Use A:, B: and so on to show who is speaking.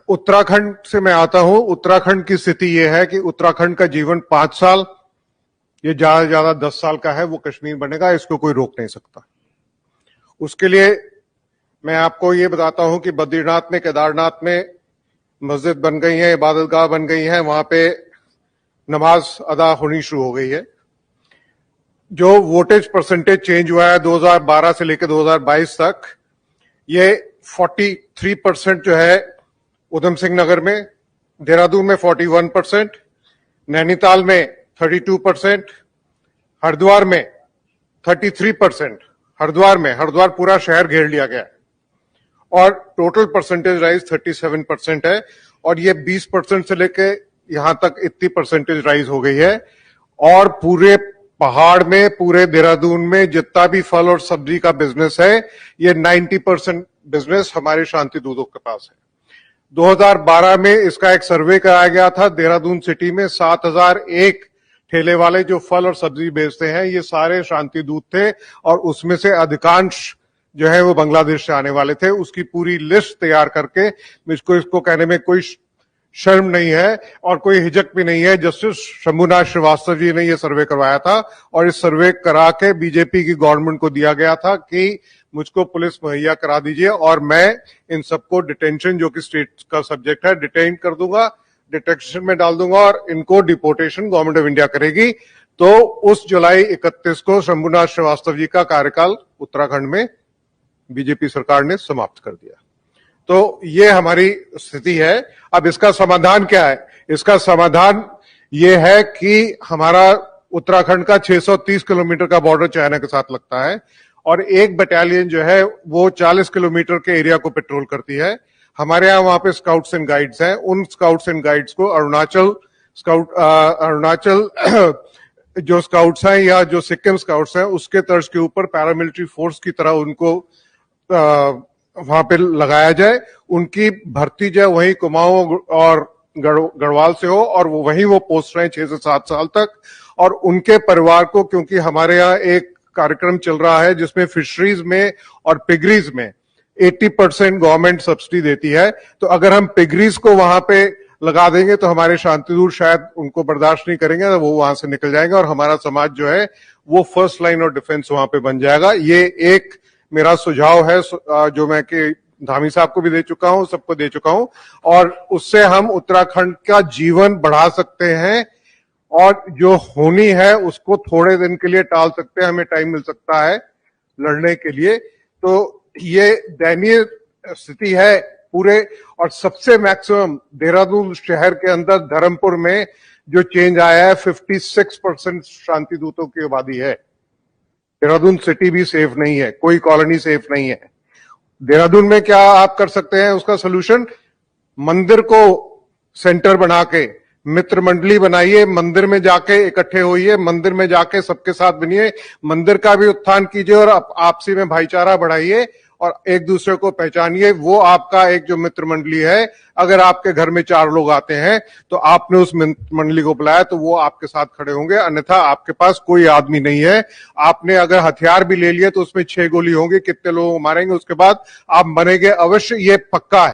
A: उत्तराखंड से मैं आता हूं। उत्तराखंड की स्थिति यह है कि उत्तराखंड का जीवन 5 साल, ये ज्यादा से ज्यादा 10 साल का है, वो कश्मीर बनेगा, इसको कोई रोक नहीं सकता। उसके लिए मैं आपको ये बताता हूं कि बद्रीनाथ में, केदारनाथ में मस्जिद बन गई है, इबादतगाह बन गई है, वहां पे नमाज अदा होनी शुरू हो गई है। जो वोटेज परसेंटेज चेंज हुआ है 2012 से लेकर 2022 तक, ये 43% जो है उधम सिंह नगर में, देहरादून में 41%, नैनीताल में 32%, हरिद्वार में 33%, हरिद्वार पूरा शहर घेर लिया गया है और टोटल परसेंटेज राइज 37% है। और ये 20% से लेके यहां तक इतनी परसेंटेज राइज हो गई है। और पूरे पहाड़ में, पूरे देहरादून में जितना भी फल और सब्जी का बिजनेस है, ये 90% बिजनेस हमारे शांति दूतों के पास है। 2012 में इसका एक सर्वे कराया गया था। देहरादून सिटी में 7001 ठेले वाले जो फल और सब्जी बेचते हैं, ये सारे शांति दूत थे और उसमें से अधिकांश जो है वो बांग्लादेश से आने वाले थे। उसकी पूरी लिस्ट तैयार करके, मुझको इसको कहने में कोई शर्म नहीं है और कोई हिचक भी नहीं है। जस्टिस शंभुनाथ श्रीवास्तव जी ने यह सर्वे करवाया था और इस सर्वे करा के बीजेपी की गवर्नमेंट को दिया गया था कि मुझको पुलिस मुहैया करा दीजिए और मैं इन सबको डिटेंशन, जो कि स्टेट का सब्जेक्ट है, डिटेन कर दूंगा, डिटेक्शन में डाल दूंगा और इनको डिपोर्टेशन गवर्नमेंट ऑफ इंडिया करेगी। तो उस जुलाई 31 को शंभुनाथ श्रीवास्तव जी का कार्यकाल उत्तराखंड में बीजेपी सरकार ने समाप्त कर दिया। तो ये हमारी स्थिति है। अब इसका समाधान क्या है? इसका समाधान ये है कि हमारा उत्तराखंड का 630 किलोमीटर का बॉर्डर चाइना के साथ लगता है और एक बटालियन जो है वो 40 किलोमीटर के एरिया को पेट्रोल करती है। हमारे यहाँ वहां पे स्काउट्स एंड गाइड्स हैं। उन स्काउट्स एंड गाइड्स को अरुणाचल जो स्काउट्स हैं या जो सिक्किम स्काउट्स हैं, उसके तर्ज के ऊपर पैरामिलिट्री फोर्स की तरह उनको वहां पे लगाया जाए। उनकी भर्ती जो है वहीं कुमाऊं और गढ़वाल से हो और वहीं वो पोस्ट रहे 6 से 7 साल तक। और उनके परिवार को, क्योंकि हमारे यहाँ एक कार्यक्रम चल रहा है जिसमें फिशरीज में और पिगरीज में 80% गवर्नमेंट सब्सिडी देती है, तो अगर हम पिगरीज को वहां पे लगा देंगे तो हमारे शांतिदूत शायद उनको बर्दाश्त नहीं करेंगे, तो वो वहां से निकल जाएंगे और हमारा समाज जो है वो फर्स्ट लाइन ऑफ डिफेंस वहां पे बन जाएगा। ये एक मेरा सुझाव है जो मैं कि धामी साहब को भी दे चुका हूं, सबको दे चुका हूं, और उससे हम उत्तराखंड का जीवन बढ़ा सकते हैं और जो होनी है उसको थोड़े दिन के लिए टाल सकते हैं। हमें टाइम मिल सकता है लड़ने के लिए। तो ये दयनीय स्थिति है पूरे। और सबसे मैक्सिमम देहरादून शहर के अंदर धर्मपुर में जो चेंज आया है, 56% शांति दूतों की आबादी है। देहरादून सिटी भी सेफ नहीं है, कोई कॉलोनी सेफ नहीं है। देहरादून में क्या आप कर सकते हैं उसका सोल्यूशन? मंदिर को सेंटर बना के मित्र मंडली बनाइए, मंदिर में जाके इकट्ठे होइए, मंदिर में जाके सबके साथ बनिए, मंदिर का भी उत्थान कीजिए और आपसी में भाईचारा बढ़ाइए और एक दूसरे को पहचानिए। वो आपका एक जो मित्र मंडली है, अगर आपके घर में 4 लोग आते हैं तो आपने उस मंडली को बुलाया तो वो आपके साथ खड़े होंगे, अन्यथा आपके पास कोई आदमी नहीं है। आपने अगर हथियार भी ले लिए तो उसमें 6 गोली होंगी, कितने लोगों को मारेंगे उसके बाद आप मरेंगे अवश्य, ये पक्का है।